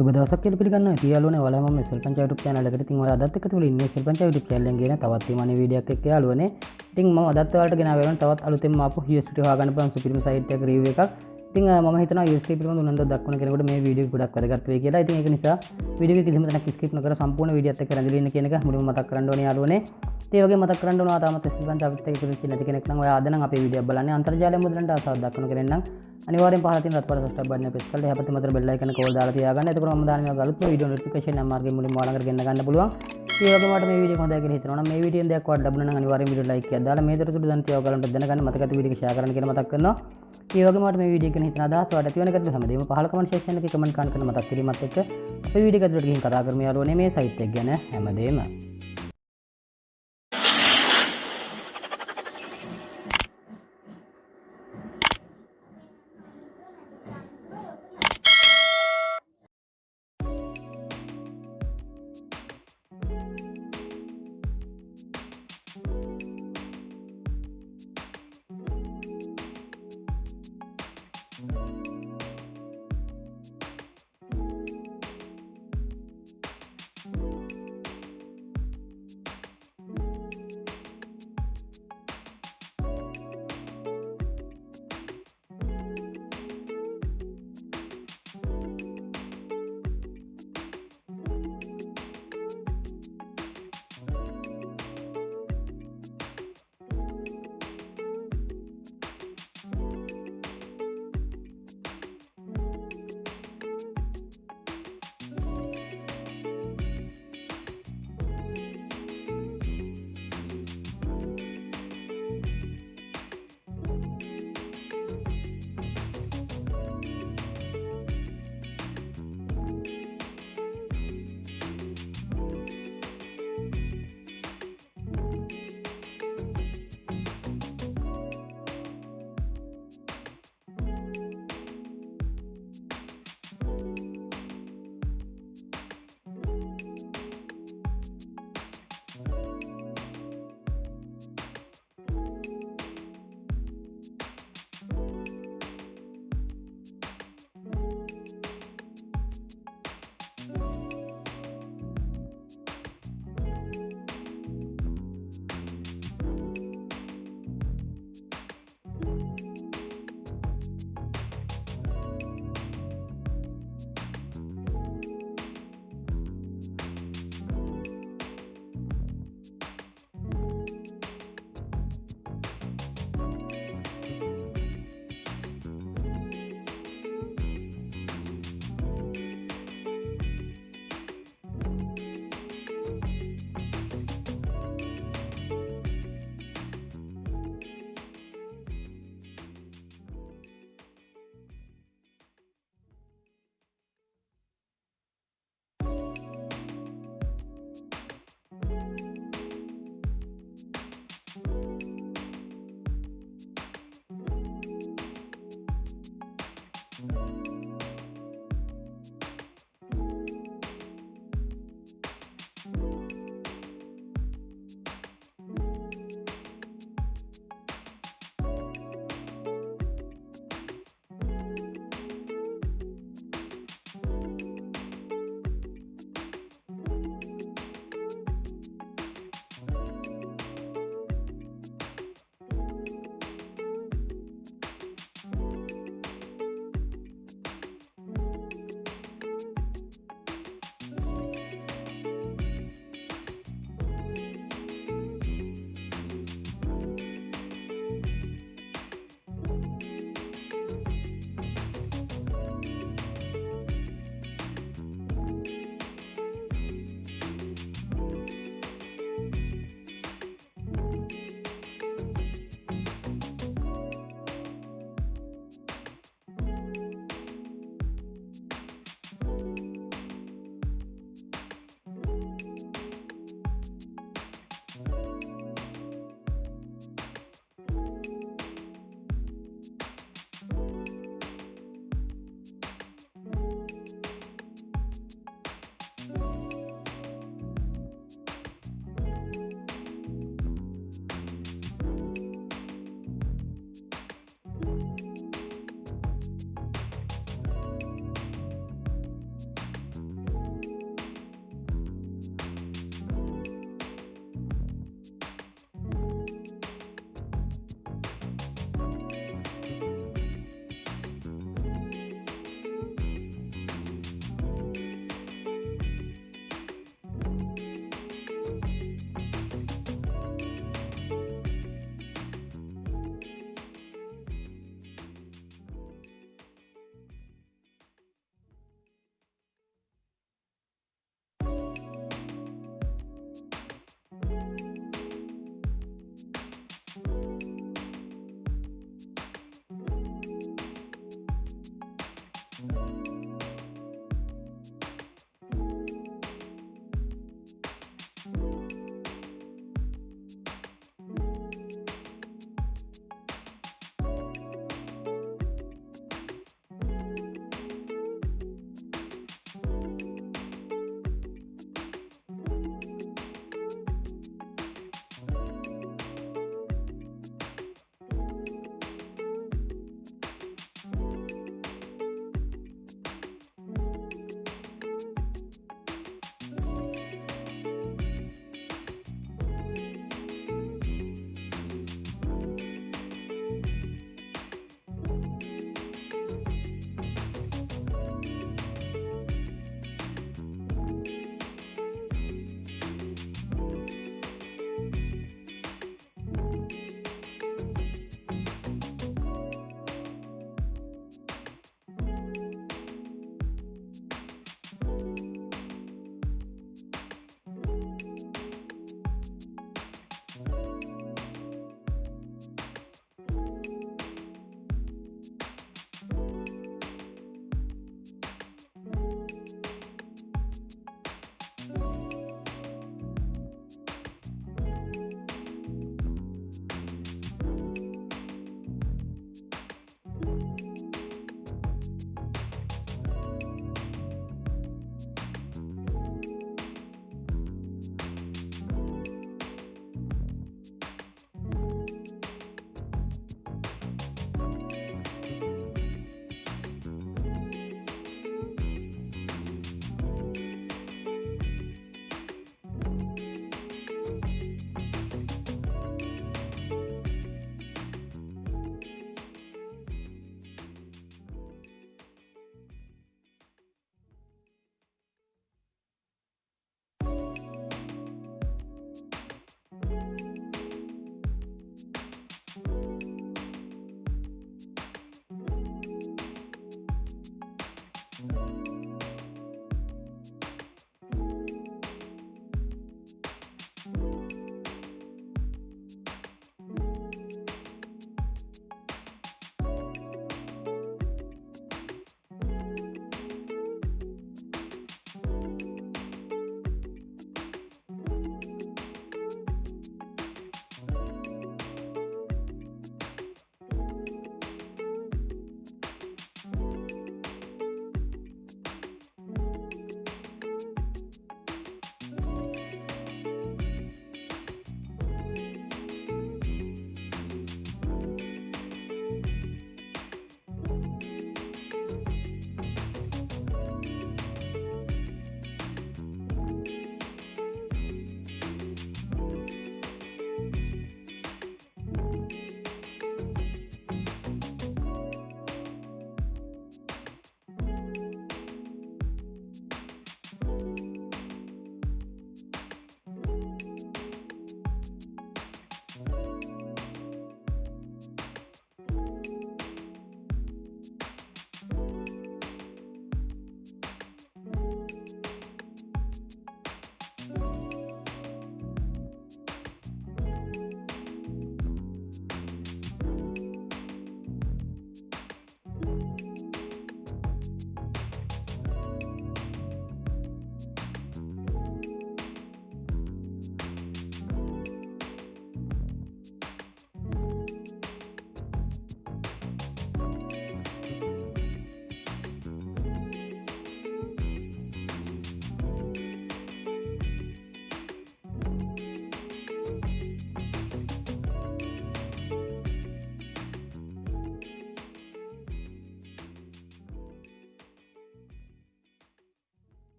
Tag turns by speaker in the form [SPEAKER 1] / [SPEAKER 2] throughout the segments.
[SPEAKER 1] සුබ දවසක් කියලා පිළිගන්නවා. ඉතින් යාළුවනේ ඔයාලා මම මෙසල් පංචා YouTube channel එකට ඉතින් ඔයාලා අදත් එක්ක තුල ඉන්නේ මෙසල් පංචා YouTube channel එකෙන් ගෙන තවත් විමානී වීඩියෝ එකක් එක්ක යාළුවනේ. ඉතින් මම අදත් ඔයාලට ගෙනාවා තවත් අලුතෙන්ම ආපු USDT හොයාගන්න පුළුවන් සුපිරිම site එකක review එකක්. ඉතින් මම හිතනවා USDT පිළිබඳව උනන්දුවක් දක්වන කෙනෙකුට මේ වීඩියෝ එක ගොඩක් වැදගත් වෙයි කියලා. ඉතින් ඒක නිසා වීඩියෝ එක කිසිම තැනක් skip නොකර සම්පූර්ණ වීඩියෝත් එක්ක රැඳිලා ඉන්න කියන එක මුලින්ම මතක් කරගන්න ඕනේ යාළුවනේ. ඒ වගේ මතක් කරගන්න ඕනවා තාමත් මෙසල් පංචා අපිත් එක්ක ඉතුරු වෙච්ච නැති කෙනෙක් නම් ඔයා ආද නම් අපේ වීඩියෝ බලන්නේ අන්තර්ජාලය මුදලන්ට ආසාවක් දක්වන කෙනෙක් නම් අනිවාර්යෙන් පහළ තියෙන රත්පාට subscribe button එක press කරලා එහා පැත්තේ මතර bell icon එක කෝල් දාලා තියාගන්න. එතකොට මම දාන මේ වගේ අලුත් වීඩියෝ notification නම් මාර්ගයෙන් මුලින්ම ඔයාලඟට ගෙන්න ගන්න පුළුවන්. ඒ වගේම මට මේ වීඩියෝ එක හොඳයි කියලා හිතනවා නම් මේ වීඩියෝෙන් දෙයක් ඔයාලට ලැබුණා නම් අනිවාර්යෙන් වීඩියෝ like එකක් දාලා මේ දරතුරු දැන් තියා ඔයාලන්ට දැනගන්න මතක ඇති වීඩියෝ එක share කරන්න කියලා මතක් කරනවා. ඒ වගේම මට මේ වීඩියෝ එක ගැන හිතන අදහස් ඔයාලට තියෙන එකත් හැමදේම පහළ comment section එකේ comment කරන්න මතක් කිරීමත් එක්ක අපේ වීඩියෝ එක ඇතුළට ගිහින් කතා කරමු යාළුවනේ මේ site එක ගැන හැමදේම.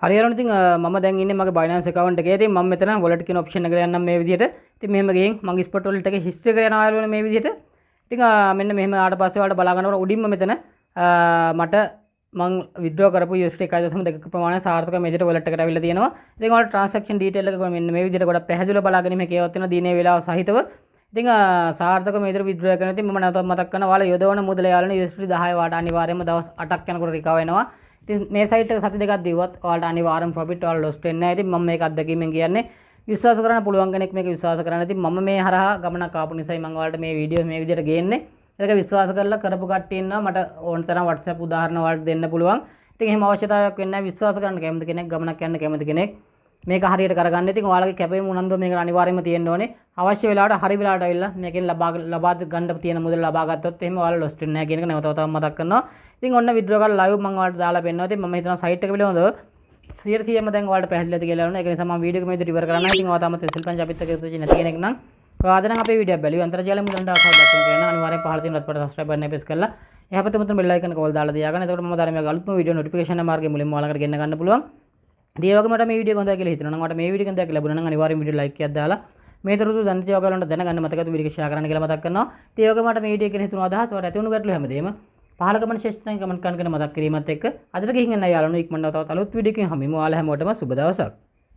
[SPEAKER 1] හරියට ඉතින් මම දැන් ඉන්නේ මගේ Binance account එකේ. ඉතින් මම මෙතන wallet කියන option එකට යන්නම් මේ විදිහට. ඉතින් මෙහෙම ගිහින් මගේ spot wallet එකේ history එකට යනවා යාළුවනේ මේ විදිහට. ඉතින් මෙන්න මෙහෙම ආවට පස්සේ ඔයාලට බලා ගන්නකොට උඩින්ම මෙතන මට මං withdraw කරපු USDT 1.2 ප්‍රමාණය සාර්ථක මේ විදිහට wallet එකට අවිල්ලා තියෙනවා. ඉතින් ඔයාලට transaction detail එක මෙන්න මේ විදිහට ගොඩක් පැහැදිලිව බලාගෙන මේ කියවත් වෙන දිනේ වේලාව සහිතව. ඉතින් සාර්ථක මේ විදිහට withdraw කරන ඉතින් මම නැවතත් මතක් කරනවා ඔයාලා යොදවන මුදල යාළුවනේ USDT 10 වාට අනිවාර්යයෙන්ම දවස් 8ක් යනකොට recover වෙනවා. ඉතින් මේ සයිට් එක සති දෙකක් දීුවත් ඔයාලට අනිවාර්යෙන් profit ඔයාලා loss වෙන්නේ නැහැ. ඉතින් මම මේක අත්දැකීමෙන් කියන්නේ විශ්වාස කරන්න පුළුවන් කෙනෙක් මේක විශ්වාස කරන්න. ඉතින් මම මේ හරහා ගමනක් ආපු නිසායි මම ඔයාලට මේ වීඩියෝ මේ විදිහට ගේන්නේ. ඒක විශ්වාස කරලා කරපු කට්ටිය ඉන්නවා මට ඕන තරම් WhatsApp උදාහරණ වලට දෙන්න පුළුවන්. ඉතින් එහෙම අවශ්‍යතාවයක් වෙන්නේ නැහැ. විශ්වාස කරන්න කැමති කෙනෙක් ගමනක් යන්න කැමති කෙනෙක් මේක හරියට කරගන්න. ඉතින් ඔයාලගේ කැපවීම උනන්දුව මේකට අනිවාර්යයෙන්ම තියෙන්න ඕනේ. අවශ්‍ය වෙලාවට හරි වෙලාවට ඇවිල්ලා මේකෙන් ලබා ගන්න තියෙන මුදල ලබා ගත්තොත් එහෙම ඔයාලා lost වෙන්නේ නැහැ කියන එක නැවත වතාවක් මතක් කරනවා. ඉතින් ඔන්න withdraw කරලා live මම ඔයාලට දාලා පෙන්නනවා. ඉතින් මම හිතනවා site එක පිළිබඳව 100%ම දැන් ඔයාලට පැහැදිලි ඇති කියලා නේද? ඒක නිසා මම වීඩියෝ එක මේ විදිහට ඉවර කරන්න. ඉතින් ඔයා තාමත් සිල්පංච අපිත් එක්ක ඉතින් නැති කෙනෙක් නම් ඔයා අද නම් අපේ වීඩියෝ එක බැලුවා. අන්තර්ජාලය මුලින්ම දාලා දක්වන්න කියන අනිවාර්යෙන් පහළ තියෙන රත්පට subscribe button එක press කරලා එහා පැත්තේ මුතුන් බෙල් icon එක කෝල් දාලා තියාගන්න. එතකොට මම ධර්මයේ අලුත්ම වීඩියෝ notification මාර්ගයේ මුලින්ම ඔයාලකට ගෙන්න ගන්න පුළුවන්. ඉතින් ඒ වගේම මට මේ වීඩියෝ එක හොඳයි කියලා හිතනවා නම් මට මේ වීඩියෝ එක හොඳයි ලැබුණා නම් අනිවාර්යෙන් වීඩියෝ like එකක් දාලා මේ තොරතුරු දැනට ඔයාලන්ට දැනගන්න මතකද වීඩියෝ එක share කරන්න කියලා මතක් කරනවා. ඉතින් ඒ වගේම මට මේ වීඩියෝ එකේ හිතුණු අදහස් වලට ඇති වුණු ගැටලු හැමදේම පහළ කමෙන්ට් සෙක්ෂන් එකේ කමෙන්ට් කරන්න මතක් කිරීමත් එක්ක අදට ගිහින් යන්න යාළුවෝ ඉක්මනට තවත් අලුත් වීඩියෝ එකකින් හමුවෙමු. ඔයාලා හැමෝටම සුබ දවසක්.